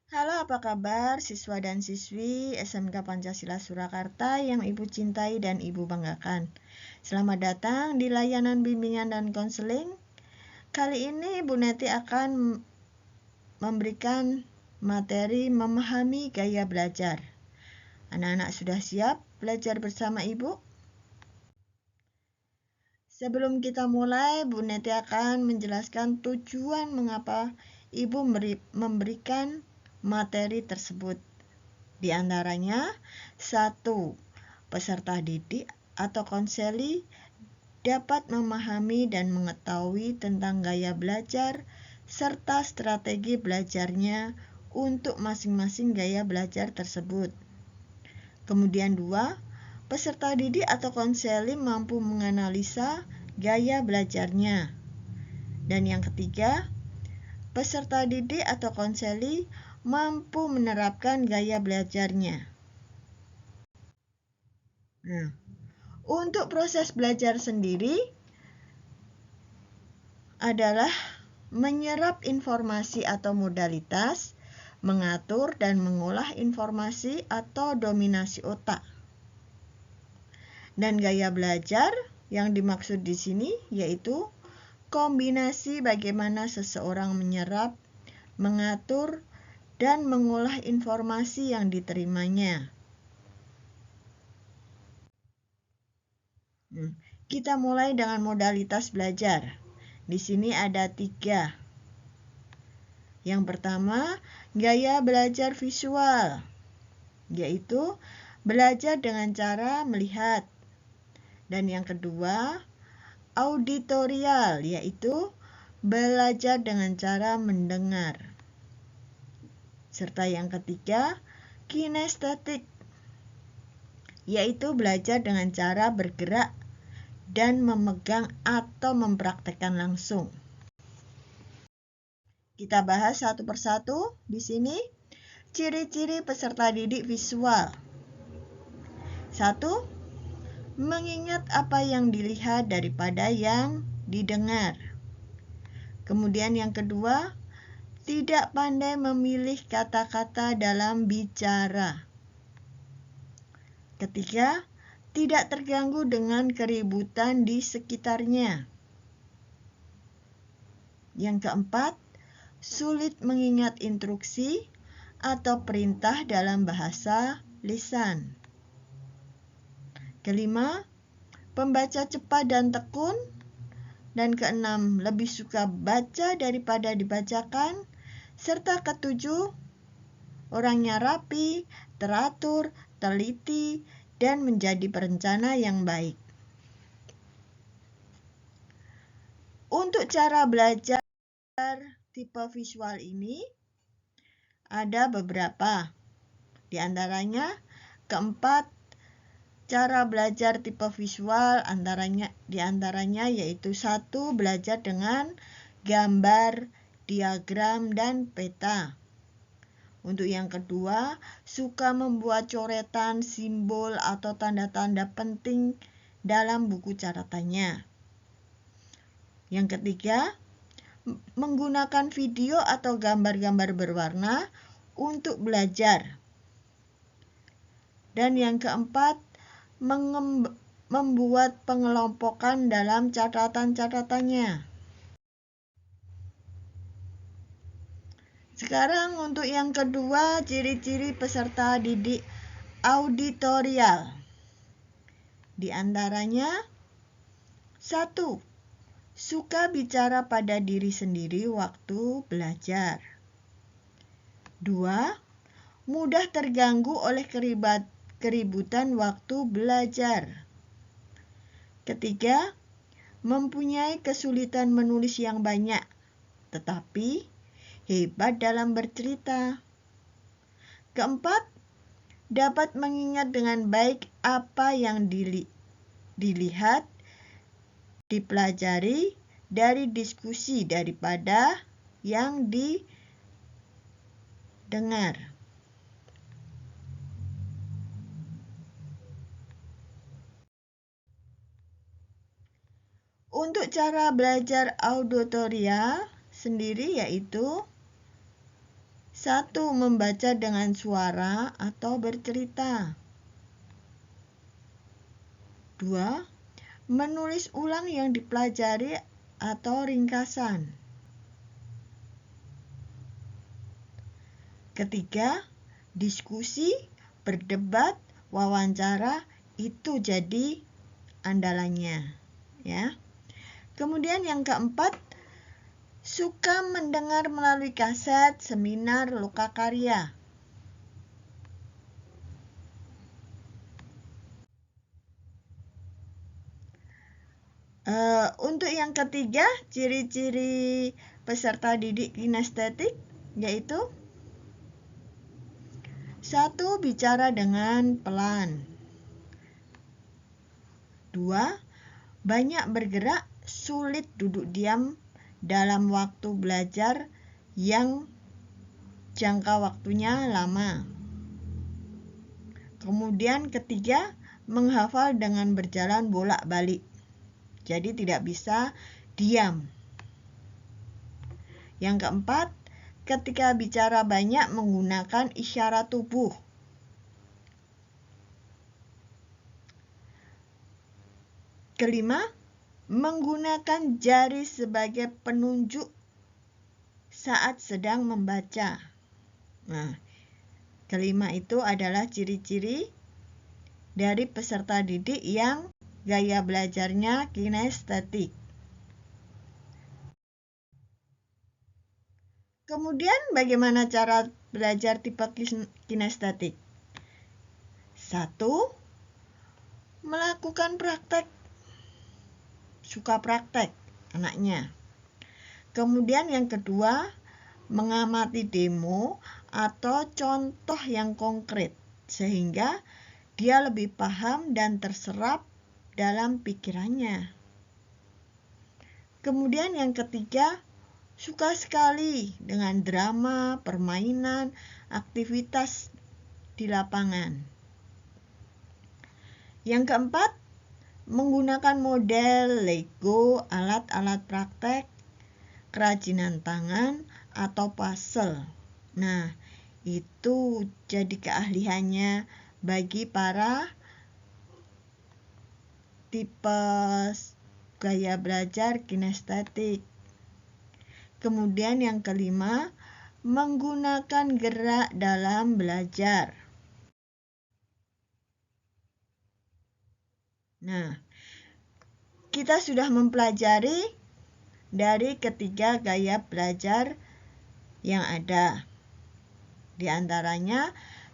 Halo, apa kabar siswa dan siswi SMK Pancasila Surakarta yang Ibu cintai dan Ibu banggakan. Selamat datang di layanan bimbingan dan konseling. Kali ini Bu Neti akan memberikan materi memahami gaya belajar. Anak-anak sudah siap belajar bersama Ibu? Sebelum kita mulai, Bu Neti akan menjelaskan tujuan mengapa Ibu memberikan materi tersebut. Di antaranya, 1. Peserta didik atau konseli dapat memahami dan mengetahui tentang gaya belajar serta strategi belajarnya untuk masing-masing gaya belajar tersebut. Kemudian 2. Peserta didik atau konseli mampu menganalisa gaya belajarnya. Dan yang ketiga, peserta didik atau konseli mampu menerapkan gaya belajarnya. Nah, untuk proses belajar sendiri adalah menyerap informasi atau modalitas, mengatur dan mengolah informasi atau dominasi otak. Dan gaya belajar yang dimaksud di sini yaitu kombinasi bagaimana seseorang menyerap, mengatur, dan mengolah informasi yang diterimanya. Kita mulai dengan modalitas belajar. Di sini ada 3. Yang pertama, gaya belajar visual, yaitu belajar dengan cara melihat. Dan yang kedua, auditorial, yaitu belajar dengan cara mendengar. Serta yang ketiga, kinestetik, yaitu belajar dengan cara bergerak dan memegang atau mempraktekkan langsung. Kita bahas satu persatu di sini. Ciri-ciri peserta didik visual. 1. Mengingat apa yang dilihat daripada yang didengar. Kemudian yang kedua, tidak pandai memilih kata-kata dalam bicara. Ketiga, tidak terganggu dengan keributan di sekitarnya. Yang keempat, sulit mengingat instruksi atau perintah dalam bahasa lisan. Kelima, pembaca cepat dan tekun. Dan keenam, lebih suka baca daripada dibacakan. Serta ketujuh, orangnya rapi, teratur, teliti, dan menjadi perencana yang baik. Untuk cara belajar tipe visual ini ada beberapa. Di antaranya, keempat cara belajar tipe visual di antaranya yaitu 1. Belajar dengan gambar, diagram, dan peta. Untuk yang kedua, suka membuat coretan, simbol, atau tanda-tanda penting dalam buku catatannya. Yang ketiga, menggunakan video atau gambar-gambar berwarna untuk belajar. Dan yang keempat, membuat pengelompokan dalam catatan-catatannya. Sekarang untuk yang kedua, ciri-ciri peserta didik auditorial. Di antaranya, 1. Suka bicara pada diri sendiri waktu belajar. 2. Mudah terganggu oleh keributan waktu belajar. Ketiga, mempunyai kesulitan menulis yang banyak, tetapi hebat dalam bercerita. Keempat, dapat mengingat dengan baik apa yang dilihat, dipelajari dari diskusi daripada yang didengar. Untuk cara belajar auditorial sendiri yaitu 1. 1. Membaca dengan suara atau bercerita. 2. Menulis ulang yang dipelajari atau ringkasan. 3. Diskusi, berdebat, wawancara, itu jadi andalannya, ya. Kemudian yang keempat, suka mendengar melalui kaset, seminar, lokakarya. Untuk yang ketiga, ciri-ciri peserta didik kinestetik yaitu 1. Bicara dengan pelan. 2. Banyak bergerak, sulit duduk diam dalam waktu belajar yang jangka waktunya lama. Kemudian ketiga, menghafal dengan berjalan bolak-balik. Jadi tidak bisa diam. Yang keempat, ketika bicara banyak menggunakan isyarat tubuh. Kelima, menggunakan jari sebagai penunjuk saat sedang membaca. Nah, kelima itu adalah ciri-ciri dari peserta didik yang gaya belajarnya kinestetik. Kemudian bagaimana cara belajar tipe kinestetik? 1. Melakukan praktek. Suka praktek anaknya. Kemudian yang kedua, mengamati demo atau contoh yang konkret sehingga dia lebih paham dan terserap dalam pikirannya. Kemudian yang ketiga, suka sekali dengan drama, permainan, aktivitas di lapangan. Yang keempat, menggunakan model Lego, alat-alat praktek, kerajinan tangan, atau puzzle. Nah, itu jadi keahliannya bagi para tipe gaya belajar kinestetik. Kemudian yang kelima, menggunakan gerak dalam belajar. Nah, kita sudah mempelajari dari ketiga gaya belajar yang ada. Di antaranya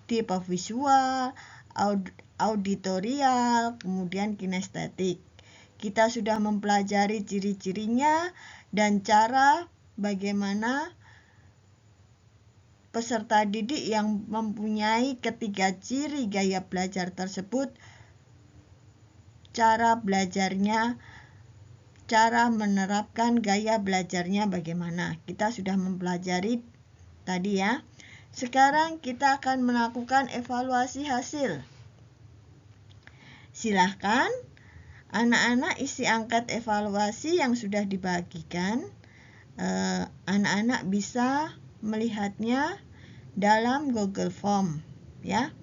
tipe visual, auditorial, kemudian kinestetik. Kita sudah mempelajari ciri-cirinya dan cara bagaimana peserta didik yang mempunyai ketiga ciri gaya belajar tersebut, cara belajarnya, cara menerapkan gaya belajarnya bagaimana. Kita sudah mempelajari tadi ya. Sekarang kita akan melakukan evaluasi hasil. Silahkan anak-anak isi angket evaluasi yang sudah dibagikan. Anak-anak bisa melihatnya dalam Google Form, ya.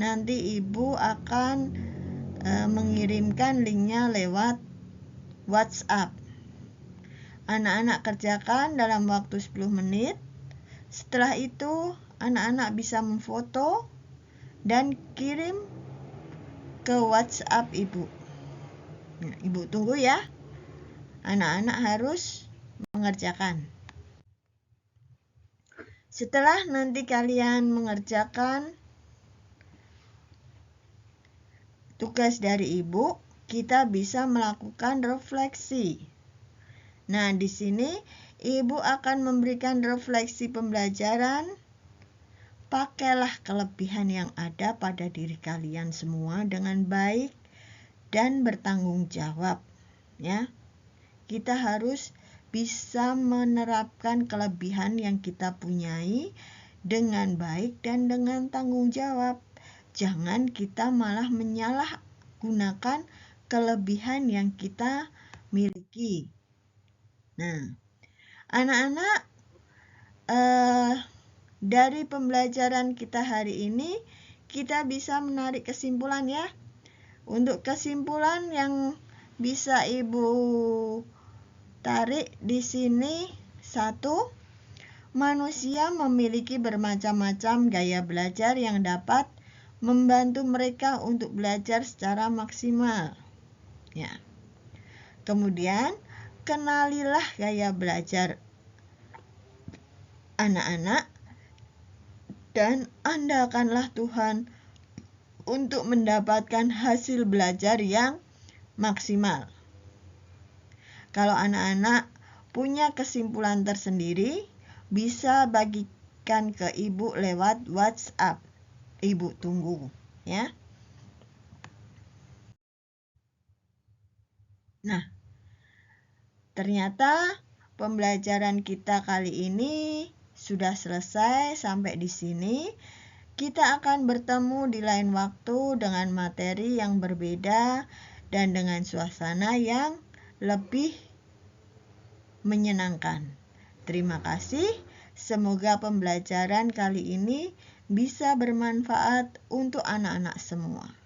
Nanti Ibu akan mengirimkan linknya lewat WhatsApp. Anak-anak kerjakan dalam waktu 10 menit. Setelah itu anak-anak bisa memfoto dan kirim ke WhatsApp Ibu. Nah, Ibu tunggu ya. Anak-anak harus mengerjakan. Setelah nanti kalian mengerjakan tugas dari Ibu, kita bisa melakukan refleksi. Nah, di sini Ibu akan memberikan refleksi pembelajaran. Pakailah kelebihan yang ada pada diri kalian semua dengan baik dan bertanggung jawab, ya. Kita harus bisa menerapkan kelebihan yang kita punyai dengan baik dan dengan tanggung jawab. Jangan kita malah menyalahgunakan kelebihan yang kita miliki. Nah, anak-anak Dari pembelajaran kita hari ini, kita bisa menarik kesimpulan ya. Untuk kesimpulan yang bisa Ibu tarik di sini, 1, manusia memiliki bermacam-macam gaya belajar yang dapat membantu mereka untuk belajar secara maksimal. Ya. Kemudian, kenalilah gaya belajar anak-anak dan andalkanlah Tuhan untuk mendapatkan hasil belajar yang maksimal. Kalau anak-anak punya kesimpulan tersendiri, bisa bagikan ke Ibu lewat WhatsApp. Ibu tunggu ya. Nah, ternyata pembelajaran kita kali ini sudah selesai sampai di sini. Kita akan bertemu di lain waktu dengan materi yang berbeda dan dengan suasana yang lebih menyenangkan. Terima kasih. Semoga pembelajaran kali ini bisa bermanfaat untuk anak-anak semua.